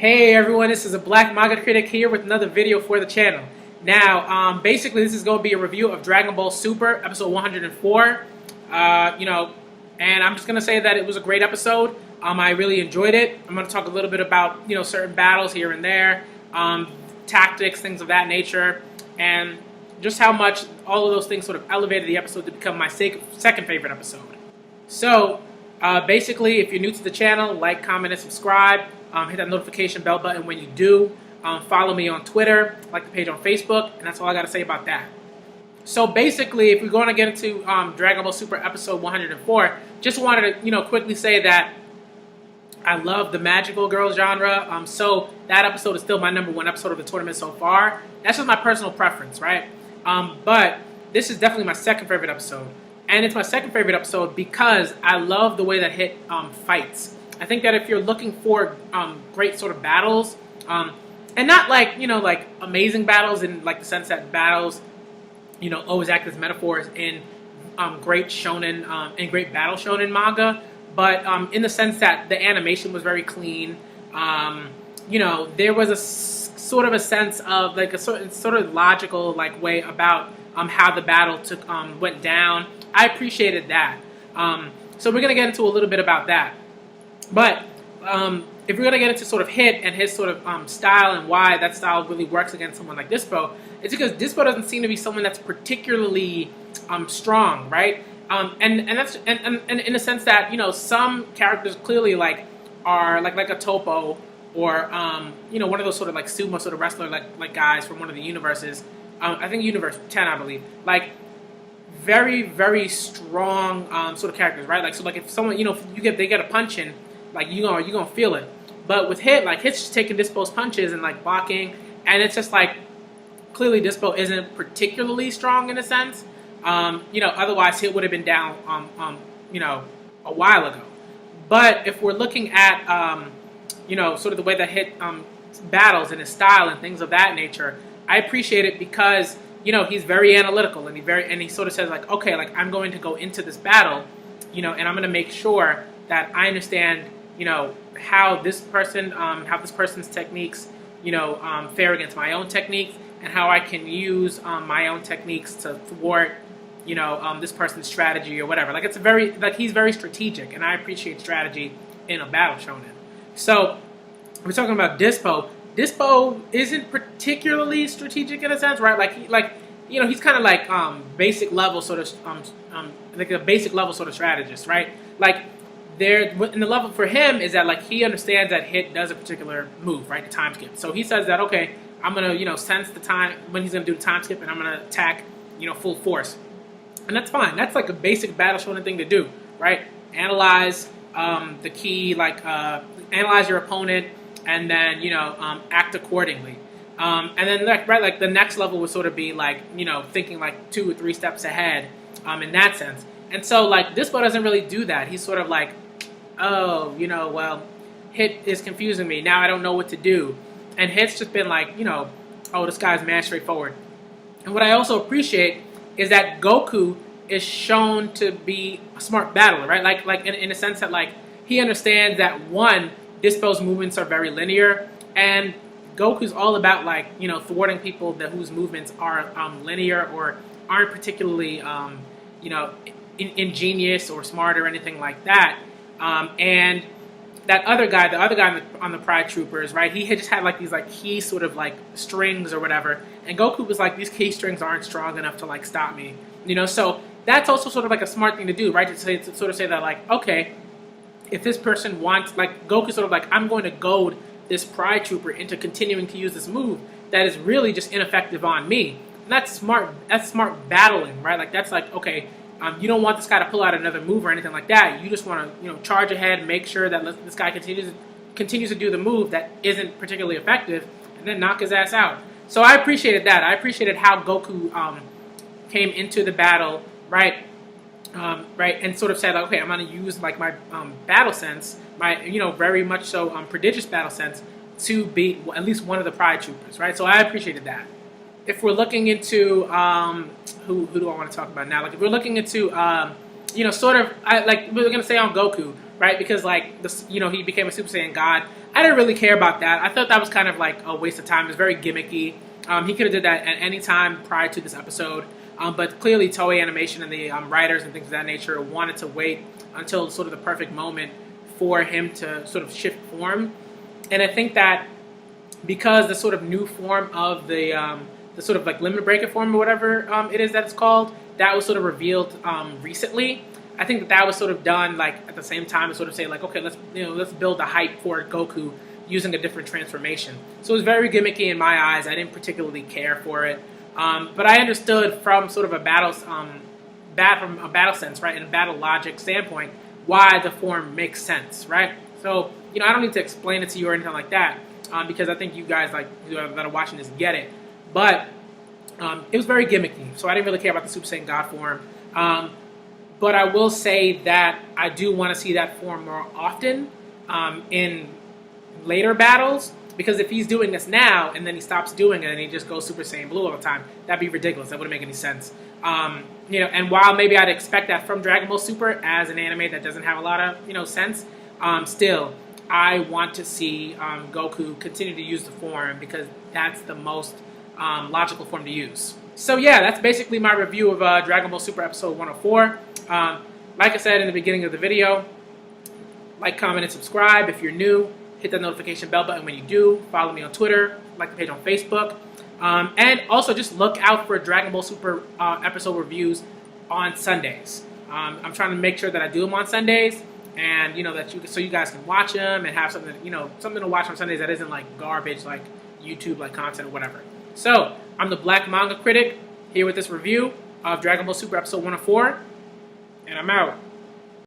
Hey everyone, this is a Black Manga Critic here with another video for the channel. Now, basically this is going to be a review of Dragon Ball Super, episode 104. And I'm just going to say that it was a great episode. I really enjoyed it. I'm going to talk a little bit about, certain battles here and there, tactics, things of that nature, and just how much all of those things sort of elevated the episode to become my second favorite episode. So, basically, if you're new to the channel, like, comment, and subscribe. Hit that notification bell button when you do. Follow me on Twitter, like the page on Facebook, and that's all I got to say about that. So basically, if we're going to get into Dragon Ball Super episode 104, just wanted to quickly say that I love the magical girl genre. So that episode is still my #1 episode of the tournament so far. That's just my personal preference, right? But this is definitely my second favorite episode. And it's my second favorite episode because I love the way that Hit fights. I think that if you're looking for great sort of battles, and not like, like amazing battles in like the sense that battles, always act as metaphors in great shonen and great battle shonen manga, but in the sense that the animation was very clean. There was a sort of a sense of like a sort of logical like way about how the battle went down. I appreciated that. So we're gonna get into a little bit about that. But if we're going to get into sort of Hit and his sort of style and why that style really works against someone like Dispo, it's because Dispo doesn't seem to be someone that's particularly strong, right? And that's in a sense that some characters clearly like are like a Topo or one of those sort of like sumo sort of wrestler like guys from one of the universes. I think Universe 10, I believe. Like very, very strong sort of characters, right? Like so, like if someone if they get a punch in. Like you're gonna feel it, but with Hit, like Hit's just taking Dispo's punches and like blocking, and it's just like clearly Dispo isn't particularly strong in a sense. Otherwise Hit would have been down, a while ago. But if we're looking at, sort of the way that Hit battles and his style and things of that nature, I appreciate it because he's very analytical and he sort of says like, okay, like I'm going to go into this battle, and I'm going to make sure that I understand. How this person's techniques, fare against my own techniques, and how I can use my own techniques to thwart, this person's strategy or whatever. Like he's very strategic, and I appreciate strategy in a battle shonen. So we're talking about Dispo. Dispo isn't particularly strategic in a sense, right? He's kind of like basic level sort of like a basic level sort of strategist, right? Like. In the level for him is that like he understands that Hit does a particular move, right? The time skip. So he says that okay, I'm gonna sense the time when he's gonna do the time skip, and I'm gonna attack full force, and that's fine. That's like a basic battle shonen thing to do, right? Analyze the key, analyze your opponent, and then act accordingly. And then like the next level would sort of be like thinking like 2 or 3 steps ahead in that sense. And so like Dispo doesn't really do that. He's sort of like, oh, well, Hit is confusing me. Now I don't know what to do. And Hit's just been like, oh, this guy's mad straightforward. And what I also appreciate is that Goku is shown to be a smart battler, right? Like in a sense that like he understands that one, Dispo's movements are very linear, and Goku's all about like thwarting people whose movements are linear or aren't particularly ingenious or smart or anything like that. And that other guy, on the Pride Troopers, right? He had just had like these like key sort of like strings or whatever, and Goku was like, these key strings aren't strong enough to like stop me, So that's also sort of like a smart thing to do, right? To sort of say that like, okay, if this person wants, like Goku sort of like, I'm going to goad this Pride Trooper into continuing to use this move that is really just ineffective on me. And that's smart. That's smart battling, right? Like that's like, okay. You don't want this guy to pull out another move or anything like that. You just want to, charge ahead, make sure that this guy continues to do the move that isn't particularly effective, and then knock his ass out. So I appreciated that. I appreciated how Goku came into the battle, right, and sort of said, okay, I'm going to use like my battle sense, my very much so prodigious battle sense, to beat at least one of the Pride Troopers, right? So I appreciated that. If we're looking into who do I want to talk about now? Like if we're looking into we're gonna say on Goku, right? Because like this, he became a Super Saiyan God. I didn't really care about that. I thought that was kind of like a waste of time. It was very gimmicky. He could have did that at any time prior to this episode. But clearly Toei Animation and the writers and things of that nature wanted to wait until sort of the perfect moment for him to sort of shift form. And I think that because the sort of new form of the sort of like limit breaker form or whatever it is that it's called, that was sort of revealed recently. I think that was sort of done like at the same time to sort of say like, okay, let's build a hype for Goku using a different transformation. So it was very gimmicky in my eyes. I didn't particularly care for it, but I understood from sort of a battle sense, right, and a battle logic standpoint, why the form makes sense, right? So I don't need to explain it to you or anything like that, because I think you guys that are watching this get it. But it was very gimmicky, so I didn't really care about the Super Saiyan God form. But I will say that I do want to see that form more often in later battles, because if he's doing this now and then he stops doing it and he just goes Super Saiyan Blue all the time, that'd be ridiculous. That wouldn't make any sense. And while maybe I'd expect that from Dragon Ball Super as an anime that doesn't have a lot of sense, still I want to see Goku continue to use the form, because that's the most logical form to use. So yeah, that's basically my review of Dragon Ball Super episode 104. Like I said in the beginning of the video, like, comment, and subscribe if you're new. Hit that notification bell button when you do. Follow me on Twitter, like the page on Facebook. And also just look out for Dragon Ball Super episode reviews on Sundays. I'm trying to make sure that I do them on Sundays, and so you guys can watch them and have something to watch on Sundays that isn't like garbage, like YouTube like content or whatever. So I'm the Black Manga Critic here with this review of Dragon Ball Super episode 104, and I'm out.